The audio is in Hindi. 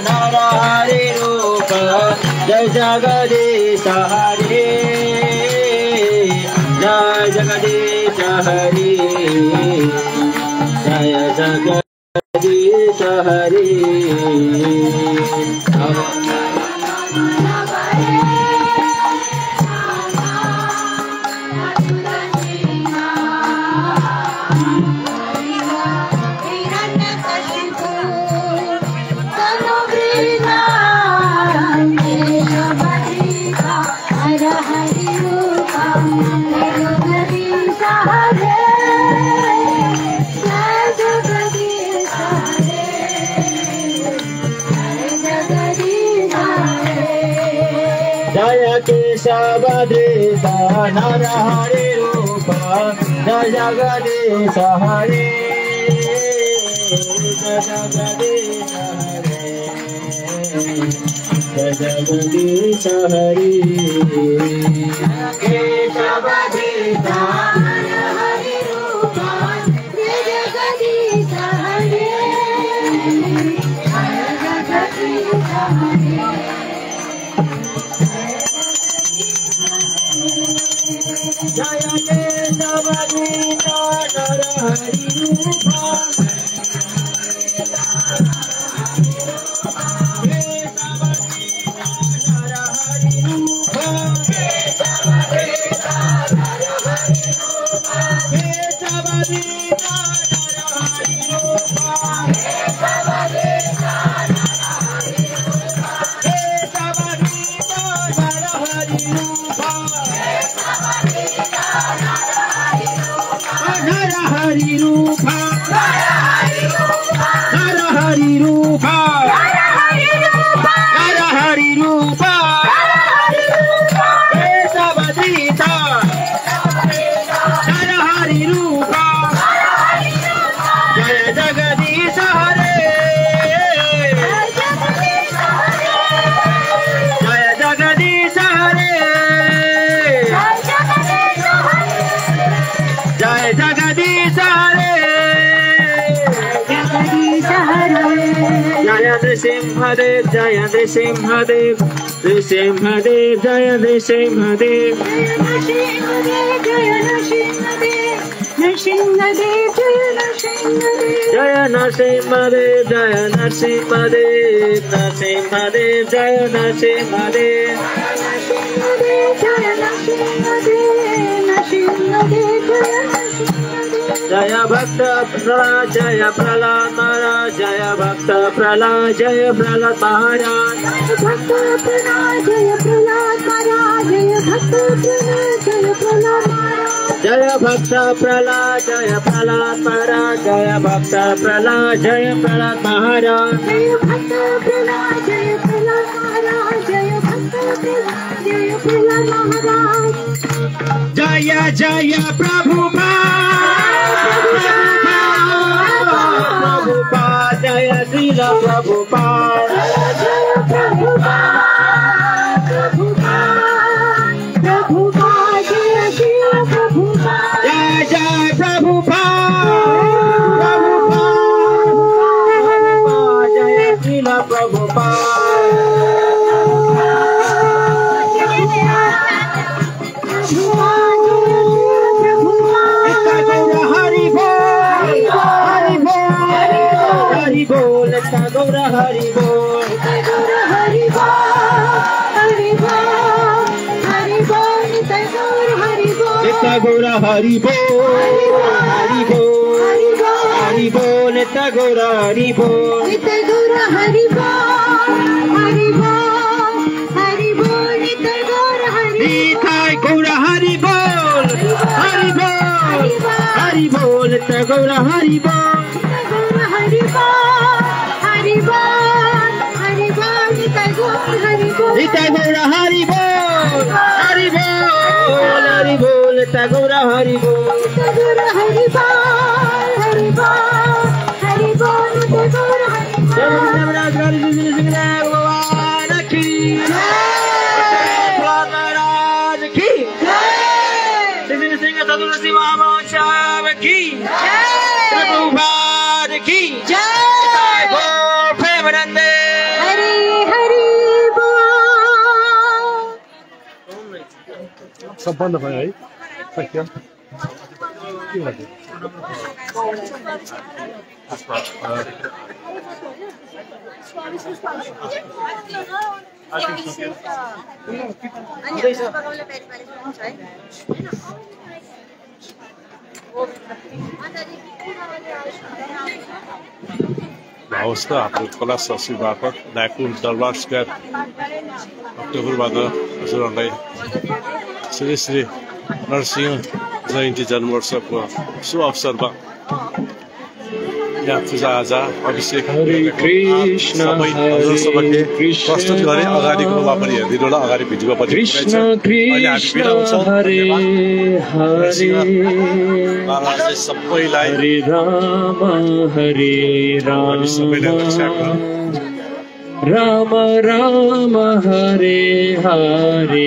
नरहरि रूप जय जगदीश हरे जय जगदीश हरे जय जगदीश हरे जय केशवदेश नरहरि रूप जय जगदीश हरे जय जगदीश हरे जय जगदीश हरे केशवदेश नरहरि रूप जय जगदीश हरे जय जगदीश हरे जय केशवदेश नरहरि रूप नरहरि रूप नरहरि रूप नरहरि रूप केशवदेश नरहरि रूप जय जगदीश हरे जय जगदीश हरे जय जगदीश हरे जय नृसिंहदेव जय नृसिंहदेव नृसिंहदेव जय नृसिंहदेव जय नरसिंहदेव जय नरसिंहदेव नरसिंहदेव जय नरसिंहदेव जय भक्त प्रहलाद जय प्रहलाद महाराज जय भक्त प्रहलाद जय प्रहलाद महाराज भक्त प्रहलाद जय प्रहलाद महाराज जय भक्त प्रहलाद जय प्रहलाद महाराज जय भक्त प्रहलाद जय प्रहलाद महाराज जय भक्त प्रहलाद जय प्रहलाद महाराज जय भक्त प्रहलाद जय प्रहलाद महाराज जय जय प्रभुपाद जय श्रील प्रभुपाद जय प्रभुपाद प्रभुपाद जय श्रील प्रभुपाद जय जय प्रभुपाद जय श्रील प्रभुपाद हरि बोल गौर हरि बोल हरि बोल हरि बोल गौर हरि बोल हरि बोल हरि बोल गौर हरि बोल गौर हरि बोल गौर हरि बोल हरि बोल हरि बोल गौर हरि बोल हरि बोल हरि बोल गौर हरि बोल हरि बोल हरि बोल गौर हरि बोल गौर हरि बोल हरि बोल हरि बोल गौर हरि भगवान की महाराज की सिंह सदुरसी महामहोत्सव की प्रभुपाद की जय। सम्पन्न भयो है सकियो हवस् त हाम्रो कला संस्कृतिबाट नागपुर दरबार स्क्वायर अक्टोबरबाट हजुरहरूलाई श्री श्री नरसिंह जयन्ती जन्मोत्सवको शुभ अवसरमा यहाँ पूजाआजा अभिषेक सबै हजुरसम्मले प्रस्तुत गरे अगाडिको पनि हेरिदिनु होला अगाडि भिडियोमा पनि अहिले हामी बिराउँछौँ महाराजले सबैलाई राम राम हरे हरे